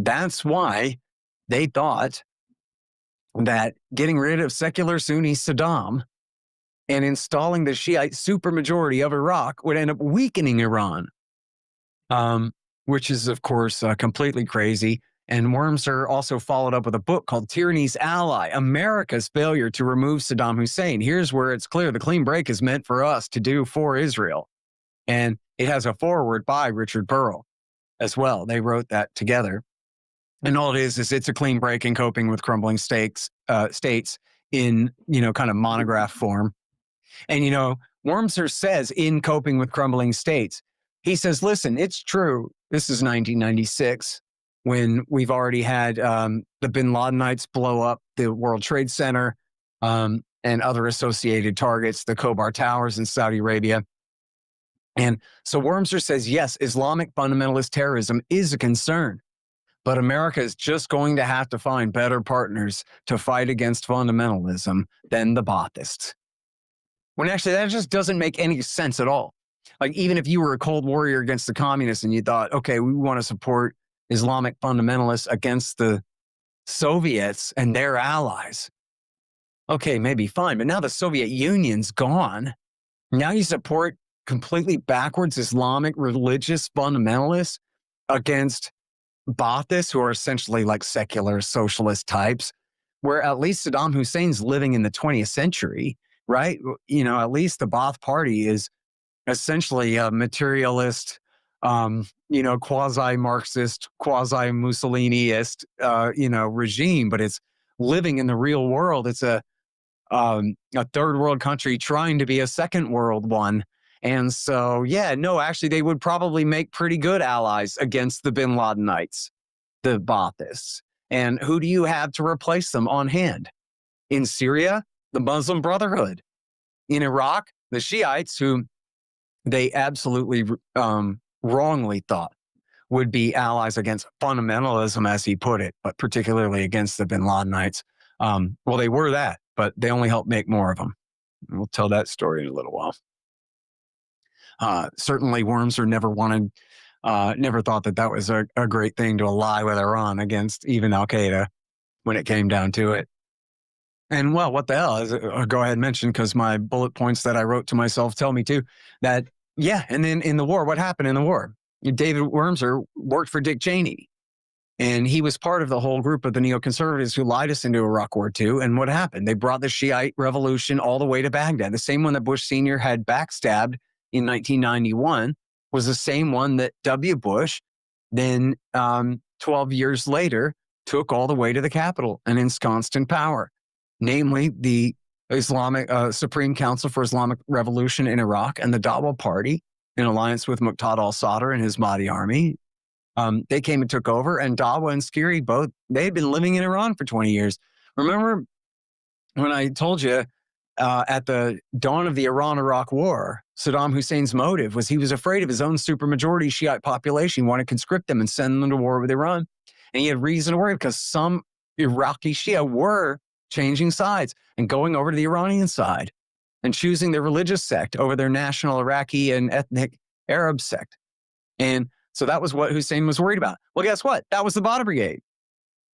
That's why they thought that getting rid of secular Sunni Saddam and installing the Shiite supermajority of Iraq would end up weakening Iran, which is, of course, completely crazy. And Wormser also followed up with a book called Tyranny's Ally, America's Failure to Remove Saddam Hussein. Here's where it's clear the clean break is meant for us to do for Israel. And it has a foreword by Richard Pearl as well. They wrote that together. And all it is it's a clean break in coping with crumbling states in, kind of monograph form. And, Wormser says in Coping with Crumbling States, he says, listen, it's true. This is 1996 when we've already had the bin Ladenites blow up the World Trade Center and other associated targets, the Khobar Towers in Saudi Arabia. And so Wormser says, yes, Islamic fundamentalist terrorism is a concern, but America is just going to have to find better partners to fight against fundamentalism than the Baathists. When actually that just doesn't make any sense at all. Like, even if you were a cold warrior against the communists and you thought, okay, we want to support Islamic fundamentalists against the Soviets and their allies. Okay, maybe fine. But now the Soviet Union's gone. Now you support completely backwards Islamic religious fundamentalists against Baathists, who are essentially like secular socialist types, where at least Saddam Hussein's living in the 20th century, right? At least the Baath Party is essentially a materialist, quasi-Marxist, quasi-Mussoliniist, regime, but it's living in the real world. It's a third world country trying to be a second world one. And so, actually, they would probably make pretty good allies against the bin Ladenites, the Baathists. And who do you have to replace them on hand? In Syria, the Muslim Brotherhood. In Iraq, the Shiites, who they absolutely wrongly thought would be allies against fundamentalism, as he put it, but particularly against the bin Ladenites. Well, they were that, but they only helped make more of them. We'll tell that story in a little while. Certainly Wormser never thought that was a great thing to ally with Iran against even Al-Qaeda when it came down to it. And well, what the hell? I'll go ahead and mention, because my bullet points that I wrote to myself tell me too, that, and then in the war, what happened in the war? David Wormser worked for Dick Cheney, and he was part of the whole group of the neoconservatives who lied us into Iraq War II. And what happened? They brought the Shiite revolution all the way to Baghdad. The same one that Bush Sr. had backstabbed in 1991 was the same one that W. Bush then 12 years later took all the way to the capital and ensconced in power, namely the Islamic Supreme Council for Islamic Revolution in Iraq and the Dawa Party in alliance with Muqtada al-Sadr and his Mahdi army. They came and took over, and Dawa and Skiri both, they had been living in Iran for 20 years. Remember when I told you at the dawn of the Iran-Iraq War, Saddam Hussein's motive was he was afraid of his own supermajority Shiite population. He wanted to conscript them and send them to war with Iran. And he had reason to worry because some Iraqi Shia were changing sides and going over to the Iranian side and choosing their religious sect over their national Iraqi and ethnic Arab sect. And so that was what Hussein was worried about. Well, guess what? That was the Badr Brigade.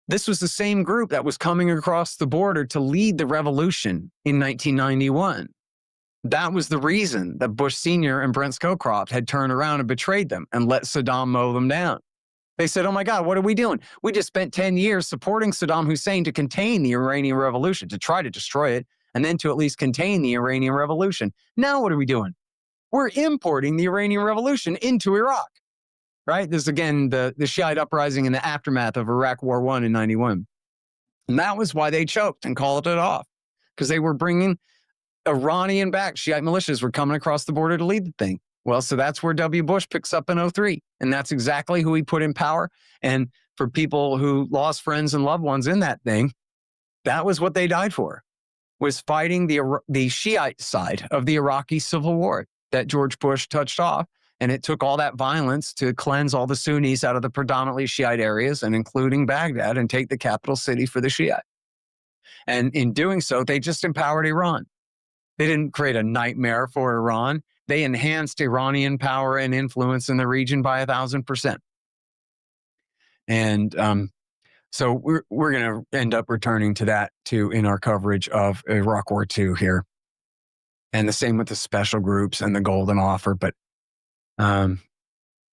This was the same group that was coming across the border to lead the revolution in 1991. That was the reason that Bush Sr. and Brent Scowcroft had turned around and betrayed them and let Saddam mow them down. They said, oh my God, what are we doing? We just spent 10 years supporting Saddam Hussein to contain the Iranian Revolution, to try to destroy it, and then to at least contain the Iranian Revolution. Now what are we doing? We're importing the Iranian Revolution into Iraq, right? This is, again, the Shiite uprising in the aftermath of Iraq War I in 91. And that was why they choked and called it off, because they were bringing Iranian-backed Shiite militias were coming across the border to lead the thing. Well, so that's where W. Bush picks up in 2003. And that's exactly who he put in power. And for people who lost friends and loved ones in that thing, that was what they died for, was fighting the Shiite side of the Iraqi civil war that George Bush touched off. And it took all that violence to cleanse all the Sunnis out of the predominantly Shiite areas, and including Baghdad, and take the capital city for the Shiite. And in doing so, they just empowered Iran. They didn't create a nightmare for Iran. They enhanced Iranian power and influence in the region by 1,000%. And so we're going to end up returning to that too in our coverage of Iraq War II here, and the same with the special groups and the Golden Offer. But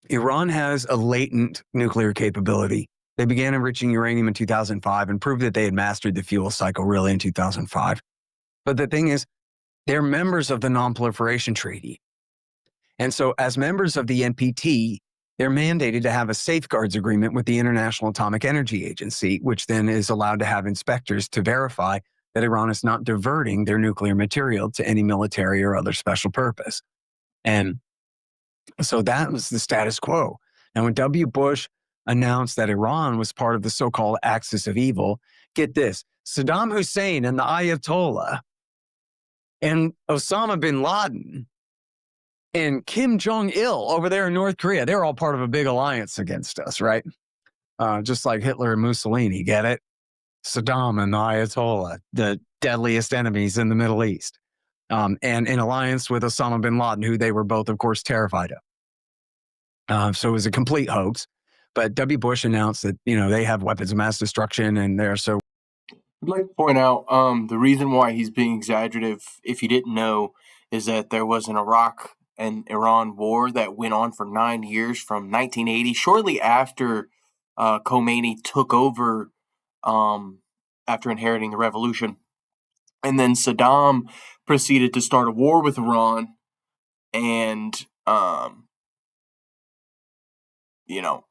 Iran has a latent nuclear capability. They began enriching uranium in 2005 and proved that they had mastered the fuel cycle really in 2005. But the thing is, they're members of the Non-Proliferation Treaty. And so as members of the NPT, they're mandated to have a safeguards agreement with the International Atomic Energy Agency, which then is allowed to have inspectors to verify that Iran is not diverting their nuclear material to any military or other special purpose. And so that was the status quo. Now, when W. Bush announced that Iran was part of the so-called axis of evil, get this, Saddam Hussein and the Ayatollah and Osama bin Laden and Kim Jong-il over there in North Korea, they're all part of a big alliance against us, right? Just like Hitler and Mussolini, get it? Saddam and the Ayatollah, the deadliest enemies in the Middle East, and in alliance with Osama bin Laden, who they were both, of course, terrified of. So it was a complete hoax. But W. Bush announced that, they have weapons of mass destruction and they're so. I'd like to point out the reason why he's being exaggerative, if you didn't know, is that there was an Iraq and Iran war that went on for 9 years from 1980, shortly after Khomeini took over after inheriting the revolution. And then Saddam proceeded to start a war with Iran and,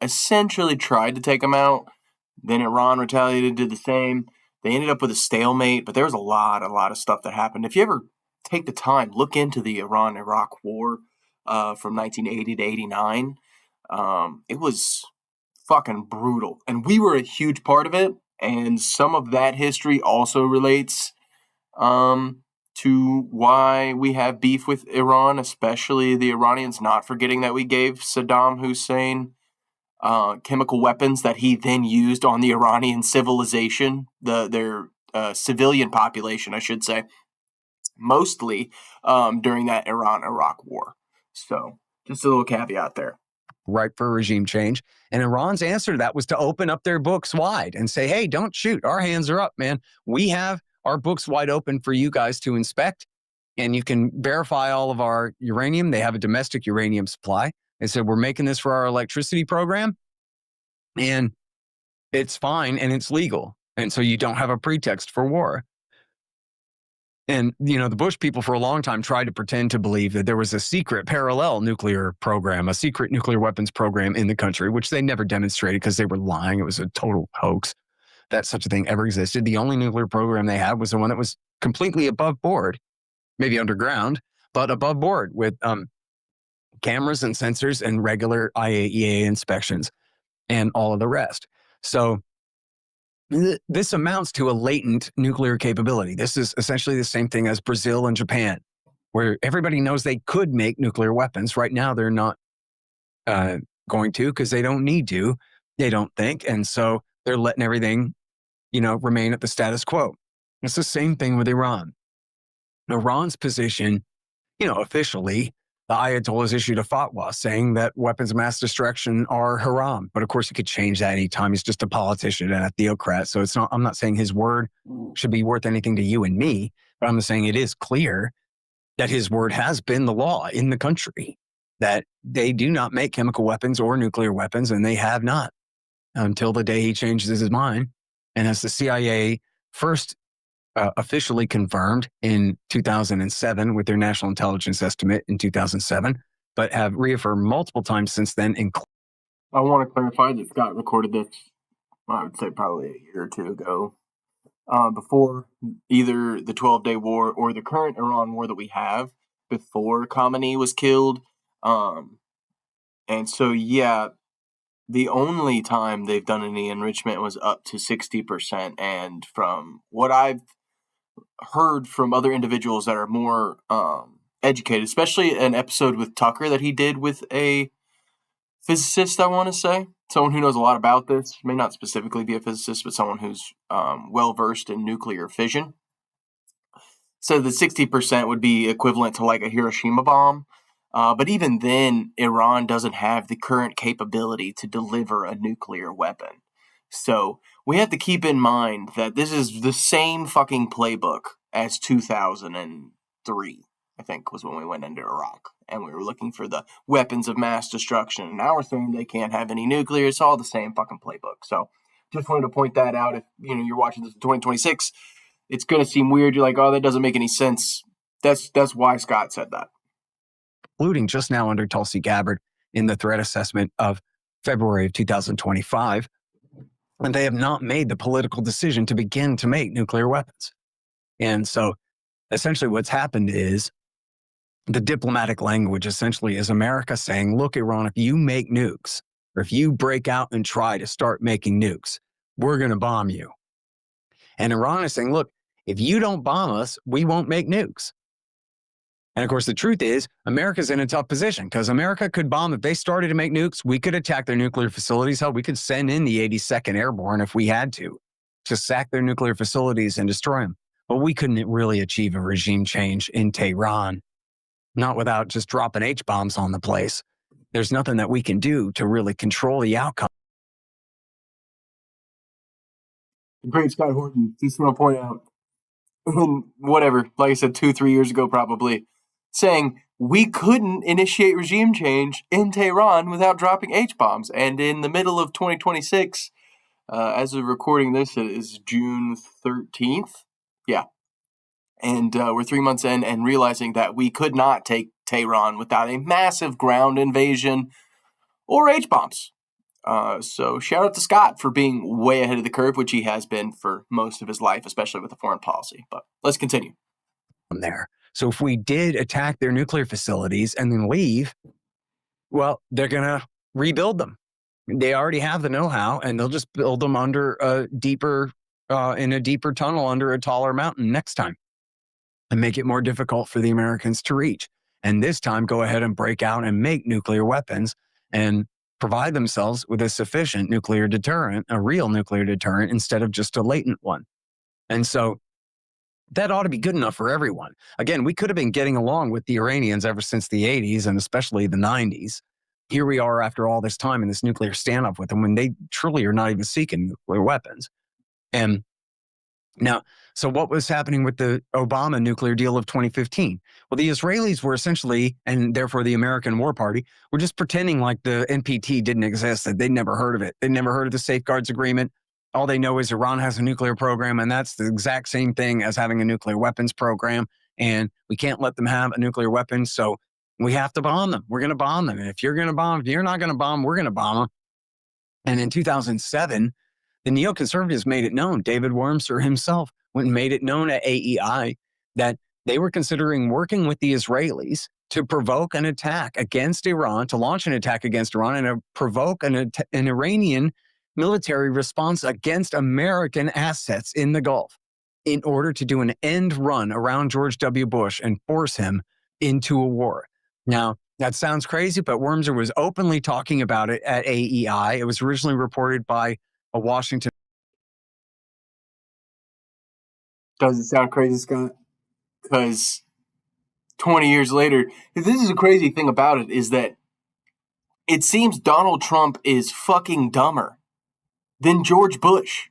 essentially tried to take him out. Then Iran retaliated, did the same. They ended up with a stalemate, but there was a lot of stuff that happened. If you ever take the time, look into the Iran-Iraq war from 1980 to 89. It was fucking brutal. And we were a huge part of it. And some of that history also relates to why we have beef with Iran, especially the Iranians not forgetting that we gave Saddam Hussein chemical weapons that he then used on the Iranian civilization, their civilian population, I should say, mostly during that Iran-Iraq war. So just a little caveat there. Right for regime change. And Iran's answer to that was to open up their books wide and say, hey, don't shoot. Our hands are up, man. We have our books wide open for you guys to inspect, and you can verify all of our uranium. They have a domestic uranium supply. They said, we're making this for our electricity program, and it's fine and it's legal. And so you don't have a pretext for war. And, the Bush people for a long time tried to pretend to believe that there was a secret parallel nuclear program, a secret nuclear weapons program in the country, which they never demonstrated because they were lying. It was a total hoax that such a thing ever existed. The only nuclear program they had was the one that was completely above board, maybe underground, but above board with cameras and sensors and regular IAEA inspections and all of the rest. So this amounts to a latent nuclear capability. This is essentially the same thing as Brazil and Japan, where everybody knows they could make nuclear weapons. Right now, they're not going to because they don't need to. They don't think. And so they're letting everything, remain at the status quo. It's the same thing with Iran. Iran's position, officially, the Ayatollahs issued a fatwa saying that weapons of mass destruction are haram. But of course, he could change that anytime. He's just a politician and a theocrat. So I'm not saying his word should be worth anything to you and me, but I'm saying it is clear that his word has been the law in the country, that they do not make chemical weapons or nuclear weapons, and they have not until the day he changes his mind. And as the CIA first officially confirmed in 2007 with their national intelligence estimate in 2007, but have reaffirmed multiple times since then. I want to clarify that Scott recorded this, I would say probably a year or two ago, before either the 12-day war or the current Iran war that we have, before Khamenei was killed. And so, yeah, the only time they've done any enrichment was up to 60%. And from what I've heard from other individuals that are more educated, especially an episode with Tucker that he did with a physicist, I want to say, someone who knows a lot about this, may not specifically be a physicist, but someone who's well-versed in nuclear fission. So the 60% would be equivalent to like a Hiroshima bomb. But even then, Iran doesn't have the current capability to deliver a nuclear weapon. So we have to keep in mind that this is the same fucking playbook as 2003, I think, was when we went into Iraq. And we were looking for the weapons of mass destruction. And now we're saying they can't have any nuclear. It's all the same fucking playbook. So just wanted to point that out. If you're watching this in 2026, it's going to seem weird. You're like, oh, that doesn't make any sense. That's why Scott said that. Including just now under Tulsi Gabbard in the threat assessment of February of 2025. And they have not made the political decision to begin to make nuclear weapons. And so essentially what's happened is the diplomatic language essentially is America saying, look, Iran, if you make nukes, or if you break out and try to start making nukes, we're going to bomb you. And Iran is saying, look, if you don't bomb us, we won't make nukes. And of course, the truth is, America's in a tough position because America could bomb. If they started to make nukes, we could attack their nuclear facilities. Hell, we could send in the 82nd Airborne if we had to sack their nuclear facilities and destroy them. But we couldn't really achieve a regime change in Tehran, not without just dropping H-bombs on the place. There's nothing that we can do to really control the outcome. Great Scott Horton, just want to point out, whatever, like I said, 2-3 years ago probably, saying we couldn't initiate regime change in Tehran without dropping H-bombs. And in the middle of 2026, as of recording this, it is June 13th. Yeah. And we're 3 months in and realizing that we could not take Tehran without a massive ground invasion or H-bombs. So shout out to Scott for being way ahead of the curve, which he has been for most of his life, especially with the foreign policy. But let's continue. There. So if we did attack their nuclear facilities and then leave, well, they're going to rebuild them. They already have the know-how, and they'll just build them under a deeper, in a deeper tunnel under a taller mountain next time and make it more difficult for the Americans to reach. And this time, go ahead and break out and make nuclear weapons and provide themselves with a sufficient nuclear deterrent, a real nuclear deterrent, instead of just a latent one. And so that ought to be good enough for everyone. Again, we could have been getting along with the Iranians ever since the 80s and especially the 90s. Here we are after all this time in this nuclear standoff with them when they truly are not even seeking nuclear weapons. And now, so what was happening with the Obama nuclear deal of 2015? Well, the Israelis were essentially, and therefore the American War Party, were just pretending like the NPT didn't exist, that they'd never heard of it. They'd never heard of the Safeguards Agreement. All they know is Iran has a nuclear program, and that's the exact same thing as having a nuclear weapons program. And we can't let them have a nuclear weapon, so we have to bomb them. We're going to bomb them. And if you're going to bomb, if you're not going to bomb, we're going to bomb them. And in 2007, the neoconservatives made it known. David Wormser himself went and made it known at AEI that they were considering working with the Israelis to provoke an attack against Iran, to launch an attack against Iran and to provoke an Iranian military response against American assets in the Gulf in order to do an end run around George W. Bush and force him into a war. Now, that sounds crazy, but Wormser was openly talking about it at AEI. It was originally reported by a Washington. Does it sound crazy, Scott? Because 20 years later, this is the crazy thing about it, is that it seems Donald Trump is fucking dumber than George Bush.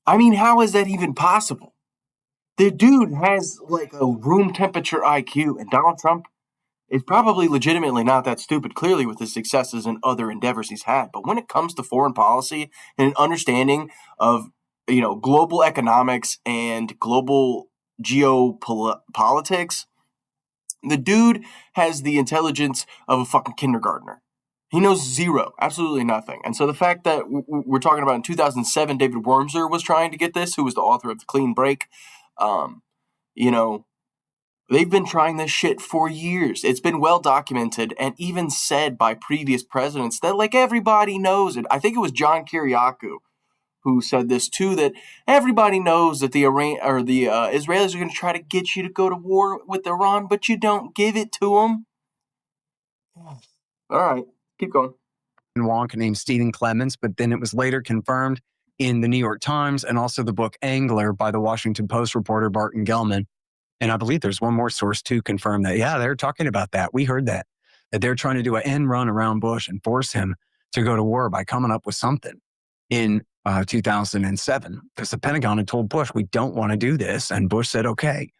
I mean, how is that even possible? The dude has like a room temperature IQ, and Donald Trump is probably legitimately not that stupid, clearly with his successes and other endeavors he's had. But when it comes to foreign policy and an understanding of, global economics and global geopolitics, the dude has the intelligence of a fucking kindergartner. He knows zero, absolutely nothing. And so the fact that we're talking about in 2007, David Wormser was trying to get this, who was the author of The Clean Break, they've been trying this shit for years. It's been well documented and even said by previous presidents that, like, everybody knows it. I think it was John Kiriakou who said this too, that everybody knows that the Israelis are going to try to get you to go to war with Iran, but you don't give it to them. All right, keep going. Wonk named Stephen Clements, but then it was later confirmed in the New York Times and also the book Angler by the Washington Post reporter Barton Gellman And I believe there's one more source to confirm that. Yeah, they're talking about that. We heard that they're trying to do an end run around Bush and force him to go to war by coming up with something in 2007, because the Pentagon had told Bush, we don't want to do this. And Bush said, okay.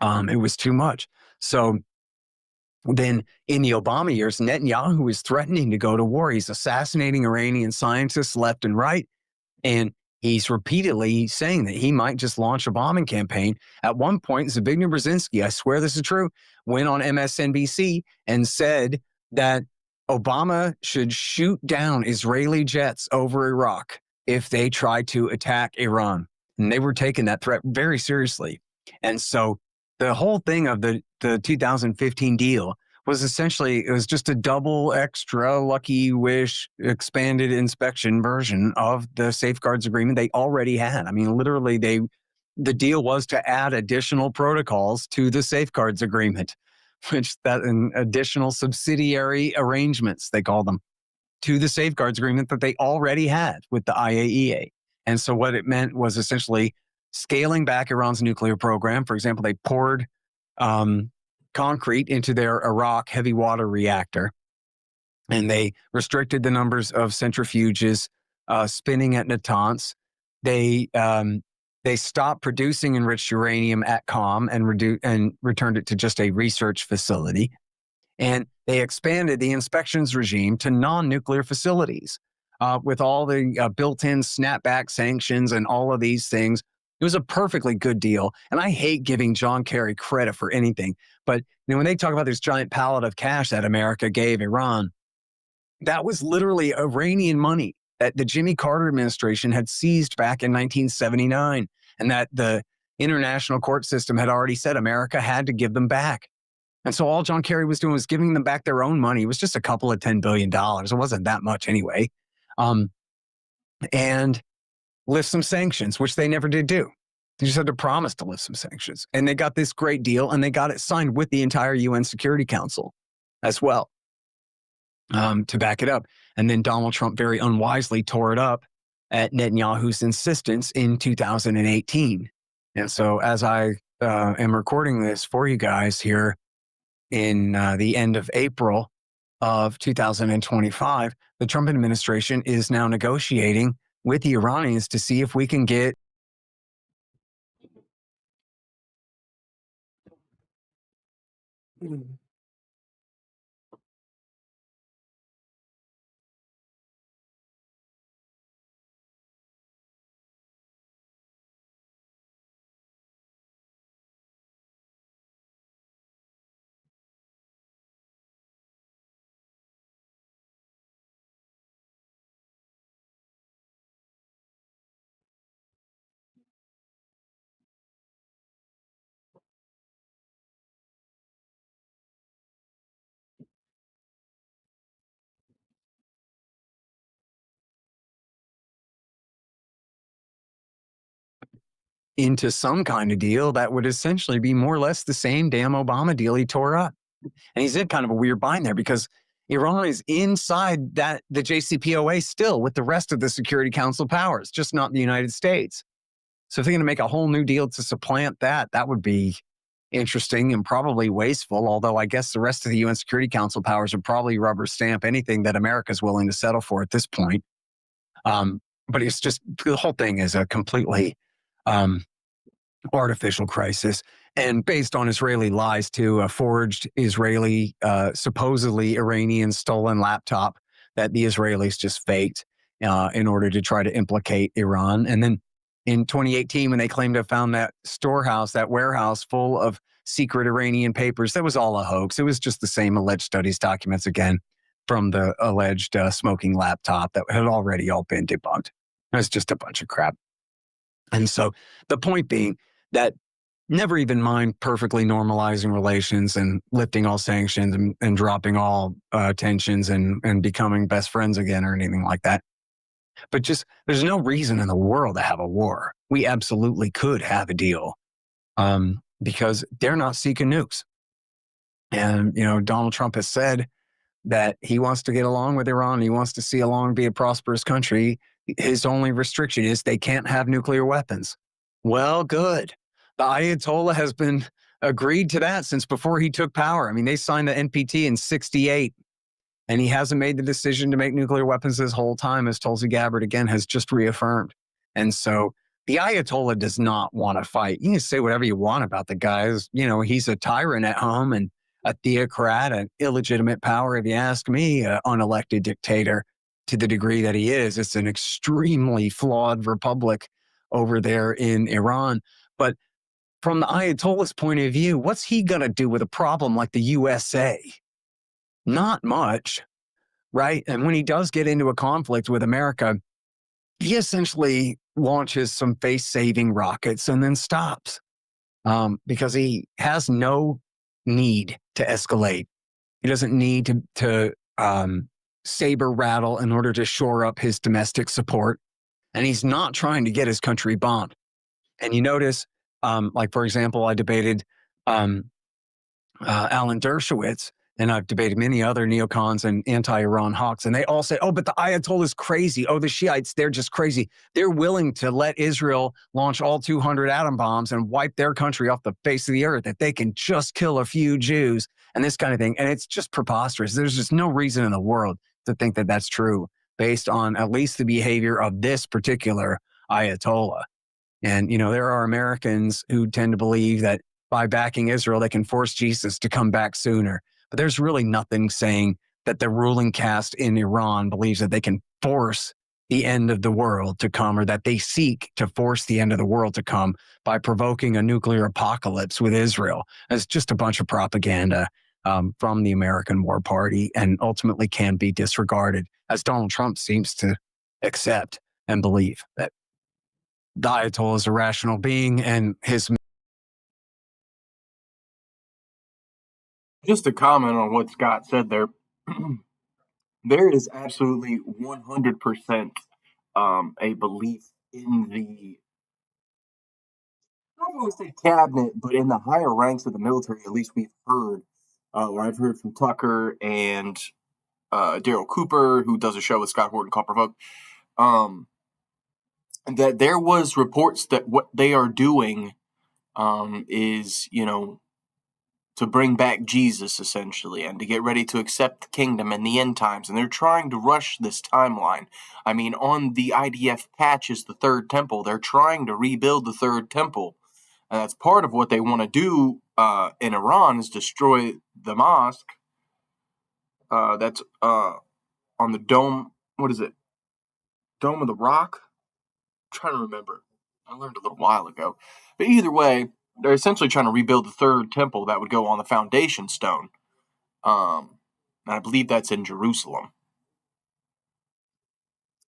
It was too much. So then in the Obama years, Netanyahu is threatening to go to war. He's assassinating Iranian scientists left and right. And he's repeatedly saying that he might just launch a bombing campaign. At one point, Zbigniew Brzezinski, I swear this is true, went on MSNBC and said that Obama should shoot down Israeli jets over Iraq if they try to attack Iran. And they were taking that threat very seriously. And so the whole thing of the 2015 deal was essentially, it was just a double extra lucky wish expanded inspection version of the safeguards agreement they already had. I mean, literally the deal was to add additional protocols to the safeguards agreement, which that and additional subsidiary arrangements, they call them, to the safeguards agreement that they already had with the IAEA. And so what it meant was essentially scaling back Iran's nuclear program. For example, they poured concrete into their Iraq heavy water reactor, and they restricted the numbers of centrifuges spinning at Natanz. They stopped producing enriched uranium at COM and returned it to just a research facility. And they expanded the inspections regime to non-nuclear facilities with all the built-in snapback sanctions and all of these things. It was a perfectly good deal. And I hate giving John Kerry credit for anything. But when they talk about this giant pallet of cash that America gave Iran, that was literally Iranian money that the Jimmy Carter administration had seized back in 1979, and that the international court system had already said America had to give them back. And so all John Kerry was doing was giving them back their own money. It was just a couple of $10 billion. It wasn't that much anyway. And lift some sanctions, which they never did do. They just had to promise to lift some sanctions. And they got this great deal, and they got it signed with the entire UN Security Council as well to back it up. And then Donald Trump very unwisely tore it up at Netanyahu's insistence in 2018. And so as I am recording this for you guys here in the end of April of 2025, the Trump administration is now negotiating with the Iranians to see if we can get into some kind of deal that would essentially be more or less the same damn Obama deal he tore up. And he's in kind of a weird bind there because Iran is inside the JCPOA still with the rest of the Security Council powers, just not the United States. So if they're going to make a whole new deal to supplant that, that would be interesting and probably wasteful, although I guess the rest of the UN Security Council powers would probably rubber stamp anything that America's willing to settle for at this point. But it's just, the whole thing is a completely artificial crisis, and based on Israeli lies too, a forged Israeli, supposedly Iranian stolen laptop that the Israelis just faked in order to try to implicate Iran. And then in 2018, when they claimed to have found that storehouse, that warehouse full of secret Iranian papers, that was all a hoax. It was just the same alleged studies documents again from the alleged smoking laptop that had already all been debunked. It was just a bunch of crap. And so the point being that never even mind perfectly normalizing relations and lifting all sanctions and dropping all tensions and becoming best friends again or anything like that. But just, there's no reason in the world to have a war. We absolutely could have a deal because they're not seeking nukes. And, Donald Trump has said that he wants to get along with Iran. He wants to see Iran be a prosperous country. His only restriction is they can't have nuclear weapons. Well, good. The Ayatollah has been agreed to that since before he took power. I mean, they signed the NPT in 68, and he hasn't made the decision to make nuclear weapons this whole time, as Tulsi Gabbard, again, has just reaffirmed. And so the Ayatollah does not want to fight. You can say whatever you want about the guys. He's a tyrant at home and a theocrat, an illegitimate power, if you ask me, an unelected dictator to the degree that he is. It's an extremely flawed republic over there in Iran. But from the Ayatollah's point of view, what's he going to do with a problem like the USA? Not much, right? And when he does get into a conflict with America, he essentially launches some face-saving rockets and then stops because he has no need to escalate. He doesn't need to saber rattle in order to shore up his domestic support. And he's not trying to get his country bombed. And you notice, like, for example, I debated Alan Dershowitz, and I've debated many other neocons and anti-Iran hawks, and they all say, oh, but the Ayatollah is crazy. Oh, the Shiites, they're just crazy. They're willing to let Israel launch all 200 atom bombs and wipe their country off the face of the earth if they can just kill a few Jews and this kind of thing. And it's just preposterous. There's just no reason in the world to think that that's true based on at least the behavior of this particular Ayatollah. And, there are Americans who tend to believe that by backing Israel, they can force Jesus to come back sooner. But there's really nothing saying that the ruling caste in Iran believes that they can force the end of the world to come, or that they seek to force the end of the world to come by provoking a nuclear apocalypse with Israel. It's just a bunch of propaganda from the American War Party, and ultimately can be disregarded, as Donald Trump seems to accept and believe that the Ayatollah is a rational being, and his. Just to comment on what Scott said there, there is absolutely 100% a belief in the, I don't want to say cabinet, but in the higher ranks of the military, at least we've heard, where I've heard from Tucker and Daryl Cooper, who does a show with Scott Horton called Provoke, that there was reports that what they are doing is, to bring back Jesus, essentially, and to get ready to accept the kingdom in the end times. And they're trying to rush this timeline. I mean, on the IDF patch is the third temple. They're trying to rebuild the third temple. And that's part of what they want to do in Iran, is destroy the mosque that's on the dome. What is it? Dome of the Rock? I'm trying to remember. I learned a little while ago. But either way, they're essentially trying to rebuild the third temple that would go on the foundation stone. And I believe that's in Jerusalem.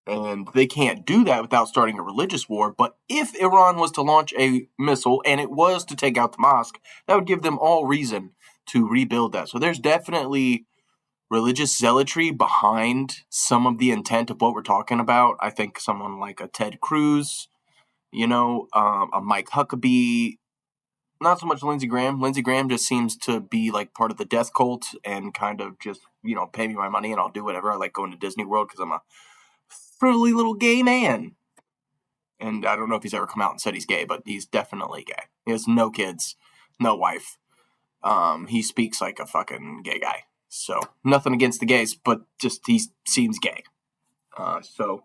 And they can't do that without starting a religious war. But if Iran was to launch a missile and it was to take out the mosque, that would give them all reason to rebuild that. So there's definitely religious zealotry behind some of the intent of what we're talking about. I think someone like a Ted Cruz, a Mike Huckabee, not so much Lindsey Graham. Lindsey Graham just seems to be like part of the death cult and kind of just, pay me my money and I'll do whatever. I like going to Disney World because I'm a frilly little gay man. And I don't know if he's ever come out and said he's gay, but he's definitely gay. He has no kids, no wife. He speaks like a fucking gay guy. So nothing against the gays, but just he seems gay. So